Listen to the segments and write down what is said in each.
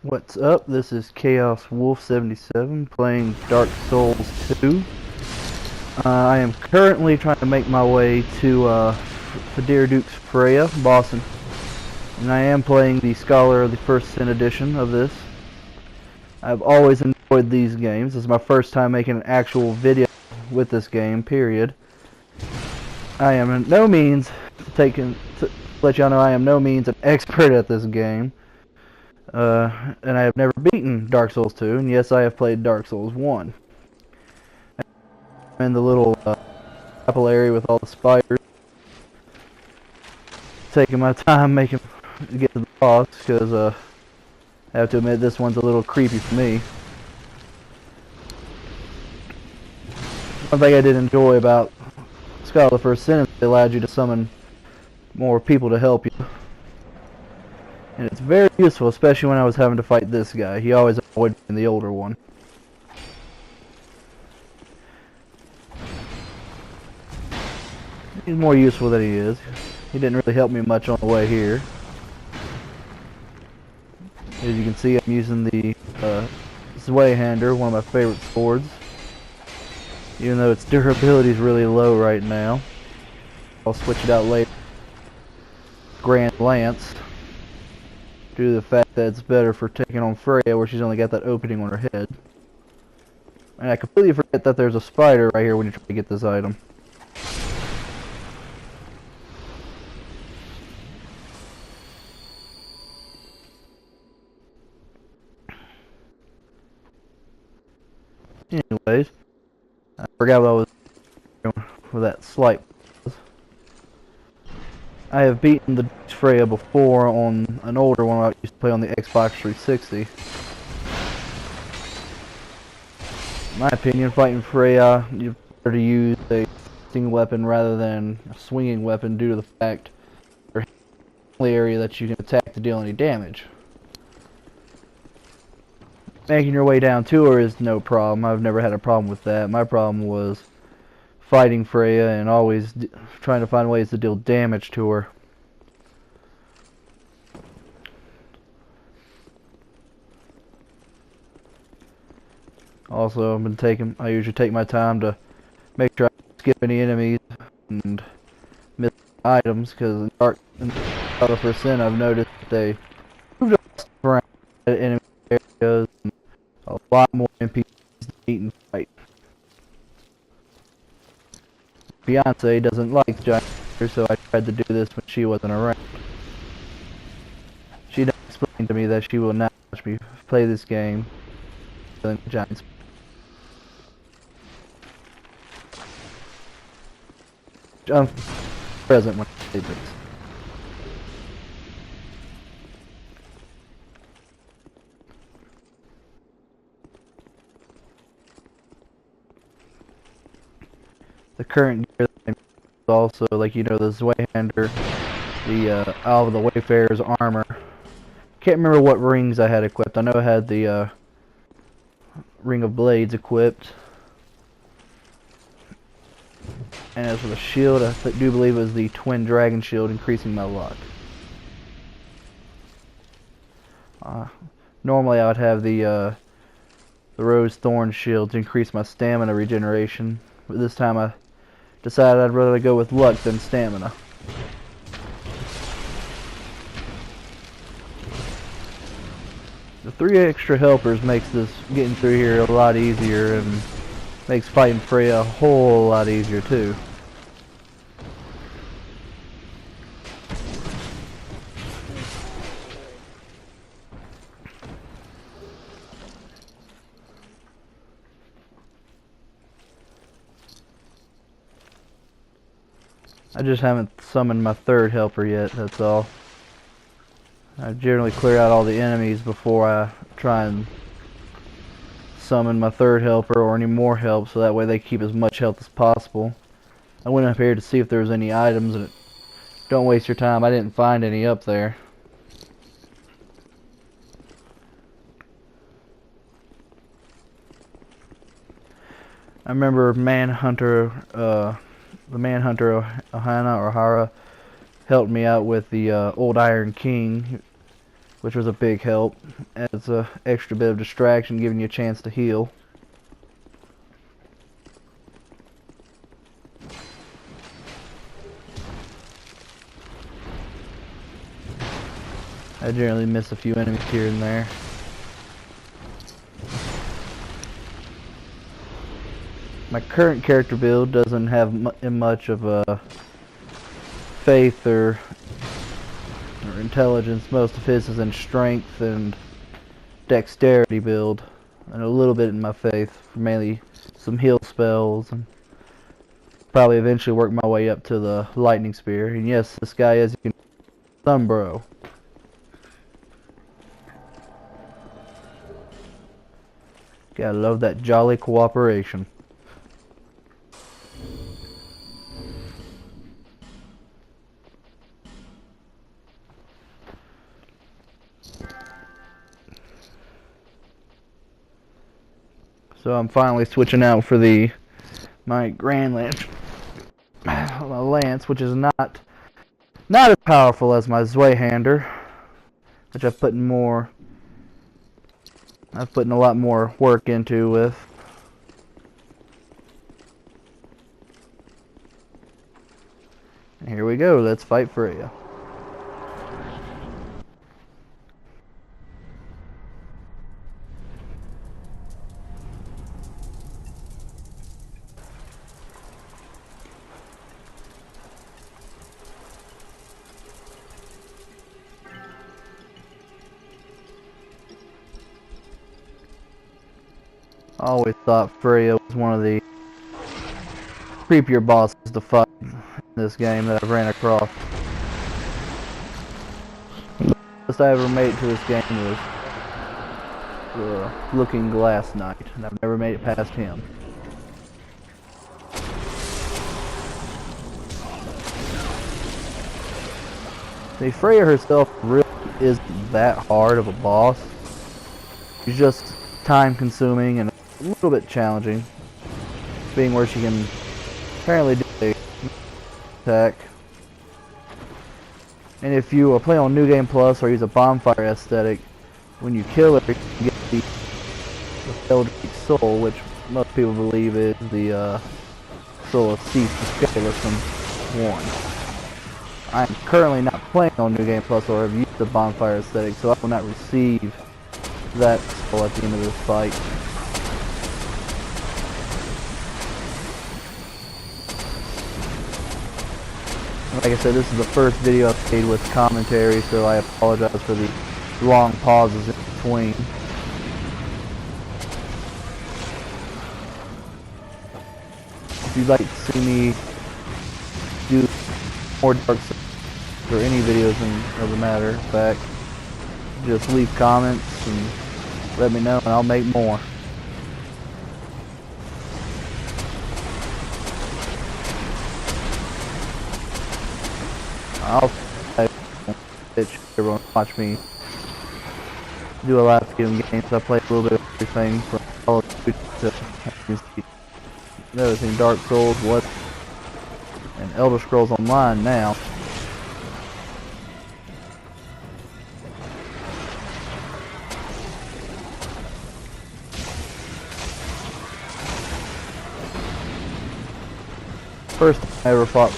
What's up? This is Chaos Wolf 77 playing Dark Souls 2. I am currently trying to make my way to Fadir Duke's Freya, Boston. And I am playing the Scholar of the First Sin edition of this. I've always enjoyed these games. This is my first time making an actual video with this game, period. I am in no means to let y'all know I am no means an expert at this game. And I have never beaten Dark Souls 2, and yes, I have played Dark Souls 1. I'm in the little apple area with all the spiders. Taking my time to get to the boss, because I have to admit this one's a little creepy for me. One thing I did enjoy about Scholar of the First Sin is it allowed you to summon more people to help you. And it's very useful, especially when I was having to fight this guy. He always avoided being the older one. He's more useful than he is. He didn't really help me much on the way here. As you can see, I'm using the Zweihander, one of my favorite swords. Even though its durability is really low right now. I'll switch it out later. Grand Lance. Due to the fact that it's better for taking on Freya, where she's only got that opening on her head. And I completely forget that there's a spider right here when you try to get this item. Anyways, I forgot what I was doing with that slight. I have beaten the Freya before on an older one I used to play on the Xbox 360. In my opinion, fighting Freya, you better to use a thrusting weapon rather than a swinging weapon due to the fact there's the only area that you can attack to deal any damage. Making your way down to her is no problem. I've never had a problem with that. My problem was fighting Freya and always trying to find ways to deal damage to her. Also, I usually take my time to make sure I don't skip any enemies and miss items, because in Dark Souls First Sin I've noticed that they moved around enemy areas and a lot more NPCs to meet and fight. Beyonce doesn't like giant monsters, so I tried to do this when she wasn't around. She done explained to me that she will not watch me play this game with giants. I'm present when I play this. The current gear that I'm also, like, you know, the Zweihander, the Isle of the Wayfarer's armor. Can't remember what rings I had equipped. I know I had the Ring of Blades equipped. And as for the shield, I do believe it was the Twin Dragon Shield, increasing my luck. Normally I would have the Rose Thorn Shield to increase my stamina regeneration, but this time I decided I'd rather go with luck than stamina. The 3 extra helpers makes this getting through here a lot easier, and makes fighting Freya a whole lot easier too. I just haven't summoned my 3rd helper yet, that's all. I generally clear out all the enemies before I try and summon my 3rd helper or any more help, so that way they keep as much health as possible. I went up here to see if there was any items, and don't waste your time, I didn't find any up there. I remember the Manhunter Ohana or Hara helped me out with the Old Iron King. which was a big help as a extra bit of distraction, giving you a chance to heal. I generally miss a few enemies here and there. My current character build doesn't have much of a faith or intelligence. Most of his is in strength and dexterity build, and a little bit in my faith, mainly some heal spells, and probably eventually work my way up to the lightning spear. And yes, this guy is Sunbro. Gotta love that jolly cooperation. So I'm finally switching out for my Grand Lance, my Lance, which is not as powerful as my Zweihander, which I've put in a lot more work into with. And here we go. Let's fight Freya. I always thought Freya was one of the creepier bosses to fight in this game that I've ran across. The best I ever made it to this game was the Looking Glass Knight, and I've never made it past him. See, Freya herself really isn't that hard of a boss. She's just time consuming and a little bit challenging, being where she can apparently do a attack. And if you play on New Game Plus or use a bonfire aesthetic, when you kill her, you can get the Eldritch Soul, which most people believe is the soul of Cease the Skeleton 1. I am currently not playing on New Game Plus or have used the bonfire aesthetic, so I will not receive that soul at the end of this fight. Like I said, this is the first video I've made with commentary, so I apologize for the long pauses in between. If you'd like to see me do more Dark Souls or any videos in the matter of fact, just leave comments and let me know and I'll make more. I'll everyone watch me do a live stream games. I play a little bit of everything from Call of Duty to everything, Dark Souls, what, and Elder Scrolls Online now. First time I ever fought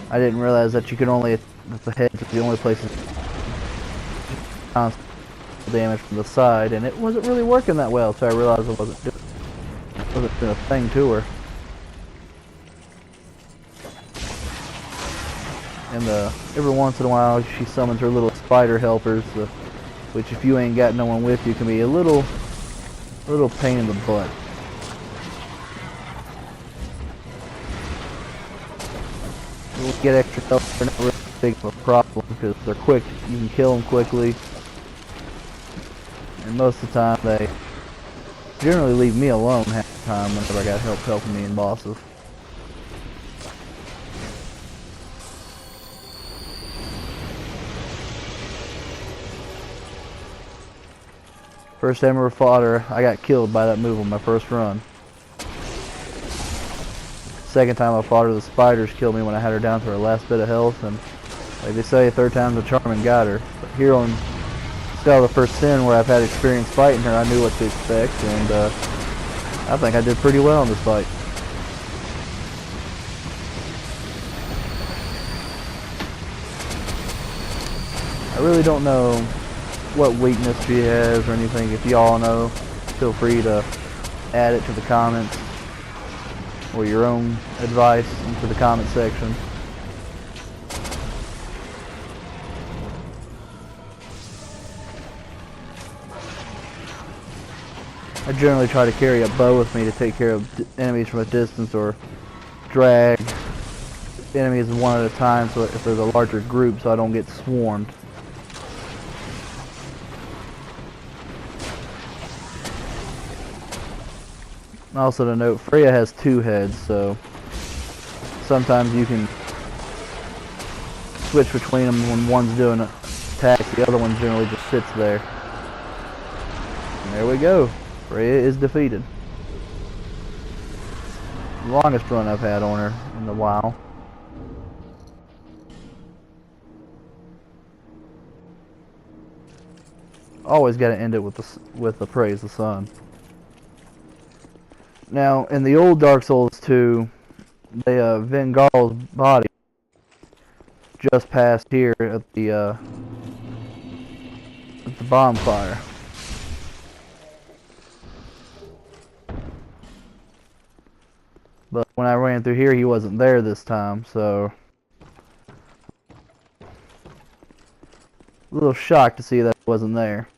I didn't realize that you could only, that the heads are the only places constant damage from the side, and it wasn't really working that well, so I realized it wasn't doing a thing to her. And every once in a while she summons her little spider helpers, which if you ain't got no one with you can be a little pain in the butt. Get extra health, they're not really big of a problem because they're quick, you can kill them quickly, and most of the time they generally leave me alone half the time whenever I got help helping me in bosses. First time I ever fought her, I got killed by that move on my first run. Second time I fought her, the spiders killed me when I had her down to her last bit of health, and Like they say, third time's a charm and got her. But here on Skull of the First Sin, where I've had experience fighting her, I knew what to expect, and I think I did pretty well in this fight. I really don't know what weakness she has or anything. If y'all know, feel free to add it to the comments or your own advice into the comment section. I generally try to carry a bow with me to take care of enemies from a distance, or drag enemies one at a time so if there's a larger group, so I don't get swarmed. Also to note, Freya has 2 heads, so sometimes you can switch between them when one's doing an attack, the other one generally just sits there. And there we go. Freya is defeated. The longest run I've had on her in a while. Always got to end it with the praise the sun. Now, in the old Dark Souls 2, Vengarl's body just passed here at the bonfire. But when I ran through here, he wasn't there this time, so a little shocked to see that he wasn't there.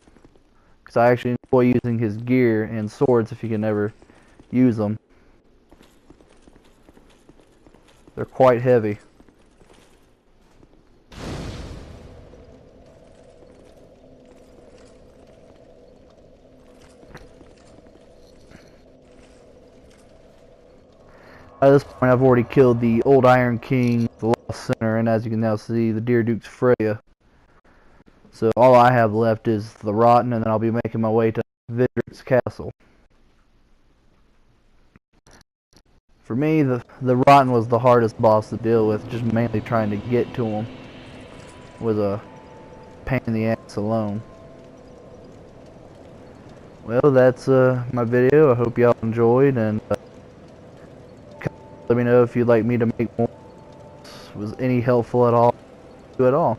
Because I actually enjoy using his gear and swords if you can ever use them. They're quite heavy. At this point, I've already killed the Old Iron King, the Lost Sinner, and as you can now see, the Deer Duke's Freya. So all I have left is the Rotten, and then I'll be making my way to Vidric's Castle. For me, the Rotten was the hardest boss to deal with, just mainly trying to get to him was a pain in the ass alone. Well, that's my video. I hope y'all enjoyed, and let me know if you'd like me to make more. Was any helpful at all?